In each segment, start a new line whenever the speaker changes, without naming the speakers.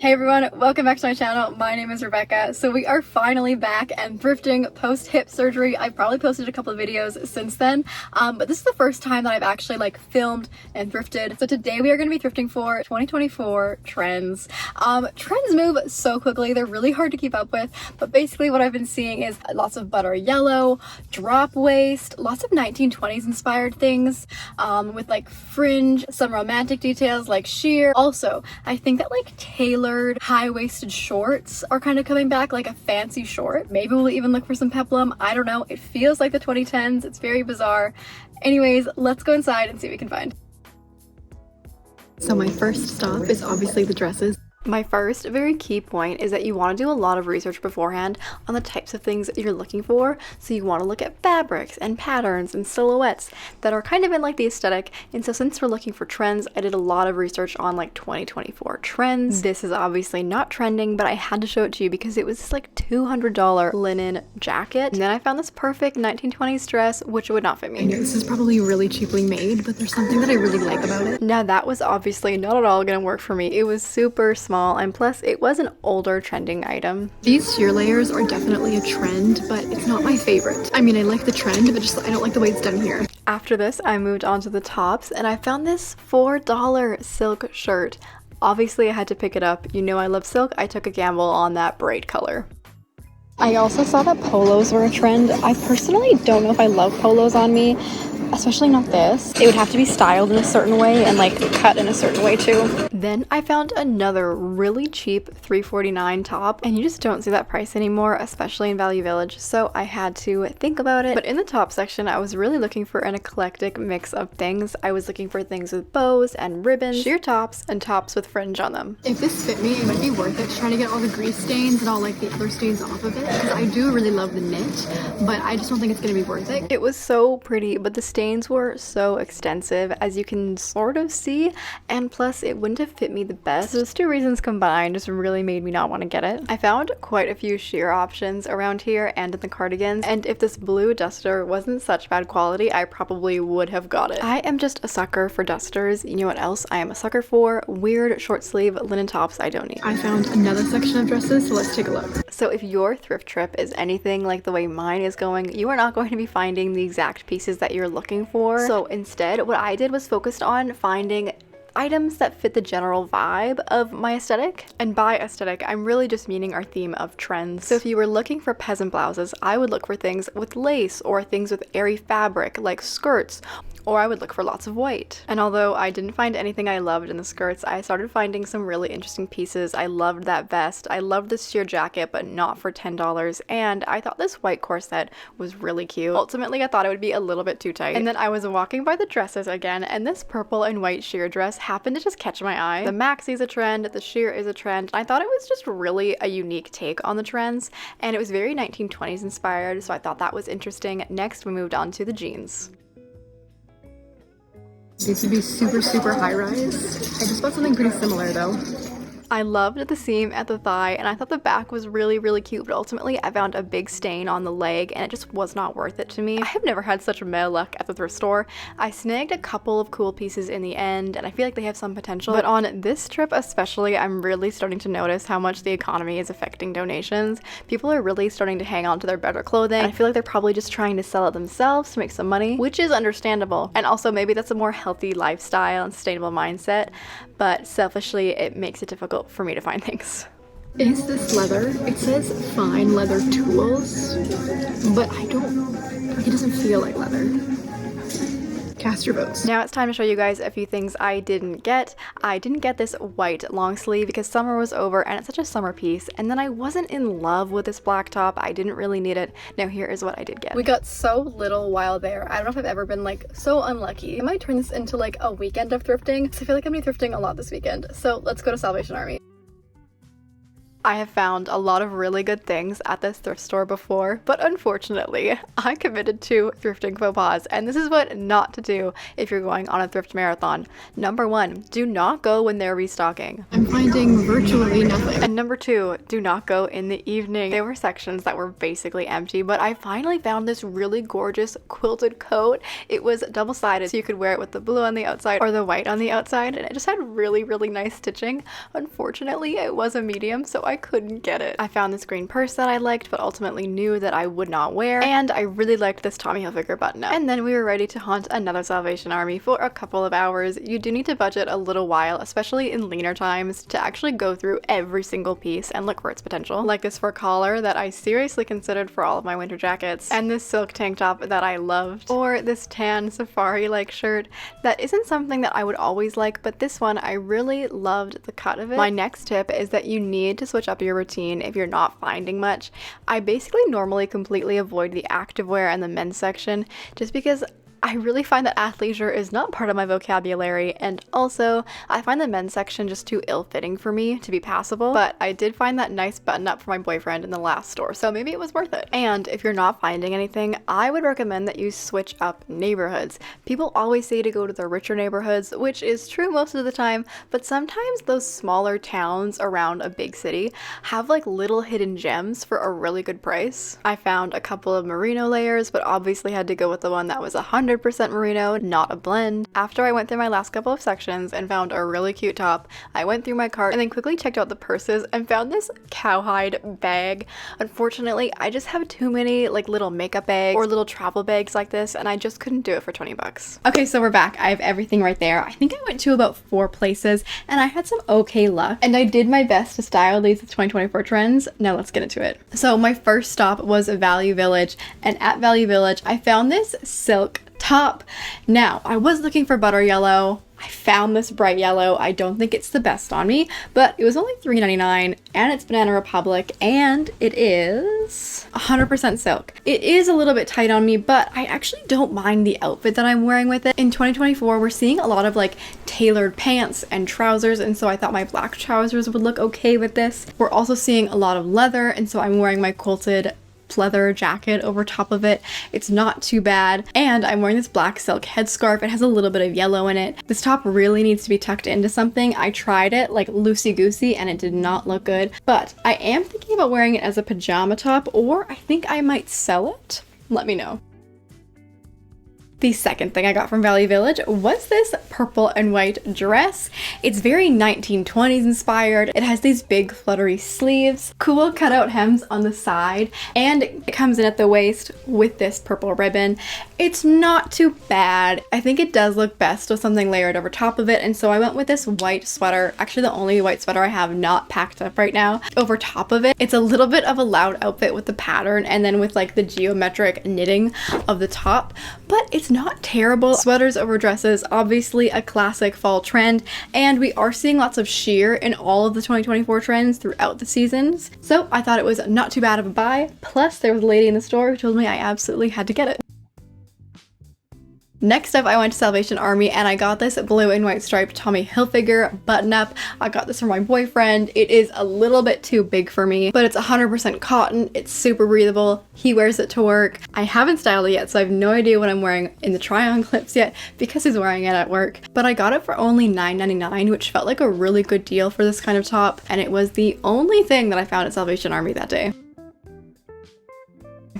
Hey everyone, welcome back to my channel. My name is Rebecca. So we are finally back and thrifting post hip surgery. I've probably posted a couple of videos since then, but this is the first time that I've actually filmed and thrifted. So today we are going to be thrifting for 2024 trends. Trends move so quickly, they're really hard to keep up with, but basically what I've been seeing is lots of butter yellow, drop waist, lots of 1920s inspired things, with fringe, some romantic details like sheer. Also, I think that tailored high-waisted shorts are kind of coming back, like a fancy short. Maybe we'll even look for some peplum. I don't know. It feels like the 2010s. It's very bizarre. Anyways, let's go inside and see what we can find. So my first stop is obviously the dresses. My first very key point is that you want to do a lot of research beforehand on the types of things that you're looking for. So you want to look at fabrics and patterns and silhouettes that are kind of in the aesthetic. And so since we're looking for trends, I did a lot of research on 2024 trends. This is obviously not trending, but I had to show it to you because it was this $200 linen jacket. And then I found this perfect 1920s dress, which would not fit me. I know this is probably really cheaply made, but there's something that I really like about it. Now that was obviously not at all gonna work for me. It was super small, and plus it was an older trending item. These sheer layers are definitely a trend, but it's not my favorite. I mean, I like the trend, but I don't like the way it's done here. After this, I moved on to the tops, and I found this $4 silk shirt. Obviously I had to pick it up. You know I love silk. I took a gamble on that bright color. I also saw that polos were a trend. I personally don't know if I love polos on me, especially not this. It would have to be styled in a certain way and cut in a certain way too. Then I found another really cheap $3.49 top, and you just don't see that price anymore, especially in Value Village, so I had to think about it. But in the top section, I was really looking for an eclectic mix of things. I was looking for things with bows and ribbons, sheer tops, and tops with fringe on them. If this fit me, it would be worth it to try to get all the grease stains and all the other stains off of it, because I do really love the knit, but I just don't think it's gonna be worth it. It was so pretty, but the stains were so extensive, as you can sort of see, and plus it wouldn't have fit me the best. So those two reasons combined just really made me not want to get it. I found quite a few sheer options around here and in the cardigans, and if this blue duster wasn't such bad quality, I probably would have got it. I am just a sucker for dusters. You know what else I am a sucker for? Weird short sleeve linen tops I don't need. I found another section of dresses, so let's take a look. So if your thrift trip is anything like the way mine is going, you are not going to be finding the exact pieces that you're looking for. So instead, what I did was focused on finding items that fit the general vibe of my aesthetic. And by aesthetic, I'm really just meaning our theme of trends. So if you were looking for peasant blouses, I would look for things with lace or things with airy fabric like skirts, or I would look for lots of white. And although I didn't find anything I loved in the skirts, I started finding some really interesting pieces. I loved that vest. I loved this sheer jacket, but not for $10. And I thought this white corset was really cute. Ultimately, I thought it would be a little bit too tight. And then I was walking by the dresses again, and this purple and white sheer dress happened to just catch my eye. The maxi is a trend, the sheer is a trend. I thought it was just really a unique take on the trends, and it was very 1920s inspired, so I thought that was interesting. Next, we moved on to the jeans. These would be super high rise. I just bought something pretty similar though. I loved the seam at the thigh, and I thought the back was really cute, but ultimately I found a big stain on the leg and it just was not worth it to me. I have never had such bad luck at the thrift store. I snagged a couple of cool pieces in the end, and I feel like they have some potential, but on this trip especially, I'm really starting to notice how much the economy is affecting donations. People are really starting to hang on to their better clothing. I feel like they're probably just trying to sell it themselves to make some money, which is understandable, and also maybe that's a more healthy lifestyle and sustainable mindset, but selfishly it makes it difficult for me to find things. Is this leather? It says fine leather tools, but it doesn't feel like leather. Cast your votes. Now it's time to show you guys a few things I didn't get. I didn't get this white long sleeve because summer was over and it's such a summer piece, and then I wasn't in love with this black top. I didn't really need it. Now here is what I did get. We got so little while there. I don't know if I've ever been so unlucky. I might turn this into a weekend of thrifting, because I feel like I'm gonna be thrifting a lot this weekend. So let's go to Salvation Army. I have found a lot of really good things at this thrift store before, but unfortunately, I committed to thrifting faux pas, and this is what not to do if you're going on a thrift marathon. Number 1, do not go when they're restocking. I'm finding virtually nothing. And number 2, do not go in the evening. There were sections that were basically empty, but I finally found this really gorgeous quilted coat. It was double-sided, so you could wear it with the blue on the outside or the white on the outside, and it just had really, really nice stitching. Unfortunately, it was a medium, so I couldn't get it. I found this green purse that I liked, but ultimately knew that I would not wear, and I really liked this Tommy Hilfiger button-up. And then we were ready to haunt another Salvation Army for a couple of hours. You do need to budget a little while, especially in leaner times, to actually go through every single piece and look for its potential. Like this fur collar that I seriously considered for all of my winter jackets, and this silk tank top that I loved, or this tan safari-like shirt that isn't something that I would always like, but this one I really loved the cut of it. My next tip is that you need to switch up your routine if you're not finding much. I basically normally completely avoid the activewear and the men's section just because I really find that athleisure is not part of my vocabulary, and also I find the men's section just too ill-fitting for me to be passable, but I did find that nice button-up for my boyfriend in the last store, so maybe it was worth it. And if you're not finding anything, I would recommend that you switch up neighborhoods. People always say to go to the richer neighborhoods, which is true most of the time, but sometimes those smaller towns around a big city have like little hidden gems for a really good price. I found a couple of merino layers, but obviously had to go with the one that was 100% merino, not a blend. After I went through my last couple of sections and found a really cute top, I went through my cart and then quickly checked out the purses and found this cowhide bag. Unfortunately, I just have too many like little makeup bags or little travel bags like this, and I just couldn't do it for 20 bucks. Okay, so we're back. I have everything right there. I think I went to about 4 places and I had some okay luck, and I did my best to style these with 2024 trends. Now let's get into it. So my first stop was Value Village, and at Value Village I found this silk top. Now, I was looking for butter yellow. I found this bright yellow. I don't think it's the best on me, but it was only $3.99, and it's Banana Republic, and it is 100% silk. It is a little bit tight on me, but I actually don't mind the outfit that I'm wearing with it. In 2024, we're seeing a lot of like tailored pants and trousers, and so I thought my black trousers would look okay with this. We're also seeing a lot of leather, and so I'm wearing my quilted leather jacket over top of it. It's not too bad, and I'm wearing this black silk headscarf. It has a little bit of yellow in it. This top really needs to be tucked into something. I tried it like loosey-goosey and it did not look good, but I am thinking about wearing it as a pajama top, or I think I might sell it. Let me know. The second thing I got from Value Village was this purple and white dress. It's very 1920s inspired. It has these big fluttery sleeves, cool cutout hems on the side, and it comes in at the waist with this purple ribbon. It's not too bad. I think it does look best with something layered over top of it, and so I went with this white sweater, actually the only white sweater I have not packed up right now, over top of it. It's a little bit of a loud outfit with the pattern and then with like the geometric knitting of the top, but it's not terrible. Sweaters over dresses, obviously a classic fall trend, and we are seeing lots of sheer in all of the 2024 trends throughout the seasons, so I thought it was not too bad of a buy. Plus there was a lady in the store who told me I absolutely had to get it. Next up, I went to Salvation Army and I got this blue and white striped Tommy Hilfiger button-up. I got this from my boyfriend. It is a little bit too big for me, but it's 100% cotton. It's super breathable. He wears it to work. I haven't styled it yet, so I have no idea what I'm wearing in the try-on clips yet because he's wearing it at work. But I got it for only $9.99, which felt like a really good deal for this kind of top, and it was the only thing that I found at Salvation Army that day.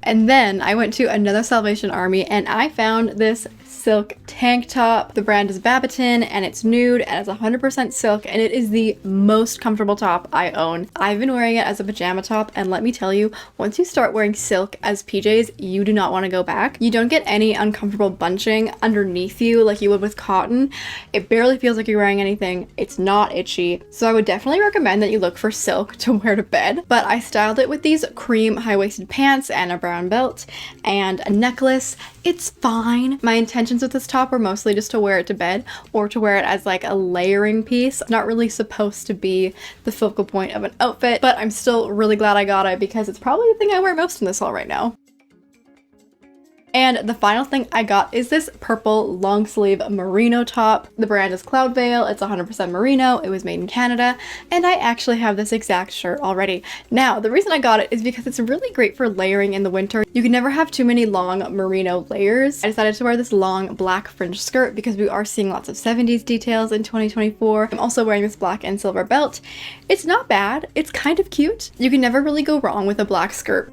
And then I went to another Salvation Army and I found this silk tank top. The brand is Babaton and it's nude and it's 100% silk, and it is the most comfortable top I own. I've been wearing it as a pajama top, and let me tell you, once you start wearing silk as PJs, you do not want to go back. You don't get any uncomfortable bunching underneath you like you would with cotton. It barely feels like you're wearing anything. It's not itchy. So I would definitely recommend that you look for silk to wear to bed. But I styled it with these cream high-waisted pants and a brown belt and a necklace. It's fine. My intentions with this top were mostly just to wear it to bed or to wear it as like a layering piece. It's not really supposed to be the focal point of an outfit, but I'm still really glad I got it because it's probably the thing I wear most in this haul right now. And the final thing I got is this purple long sleeve merino top. The brand is Cloud Veil. It's 100% merino. It was made in Canada, and I actually have this exact shirt already. Now, the reason I got it is because it's really great for layering in the winter. You can never have too many long merino layers. I decided to wear this long black fringe skirt because we are seeing lots of 70s details in 2024. I'm also wearing this black and silver belt. It's not bad. It's kind of cute. You can never really go wrong with a black skirt.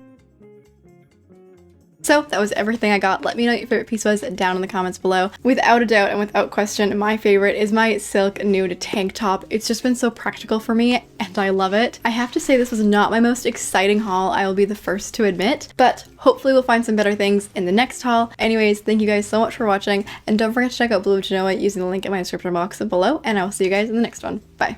So that was everything I got. Let me know what your favorite piece was down in the comments below. Without a doubt and without question, my favorite is my silk nude tank top. It's just been so practical for me and I love it. I have to say this was not my most exciting haul, I will be the first to admit, but hopefully we'll find some better things in the next haul. Anyways, thank you guys so much for watching, and don't forget to check out Blue Genoa using the link in my description box below, and I will see you guys in the next one. Bye.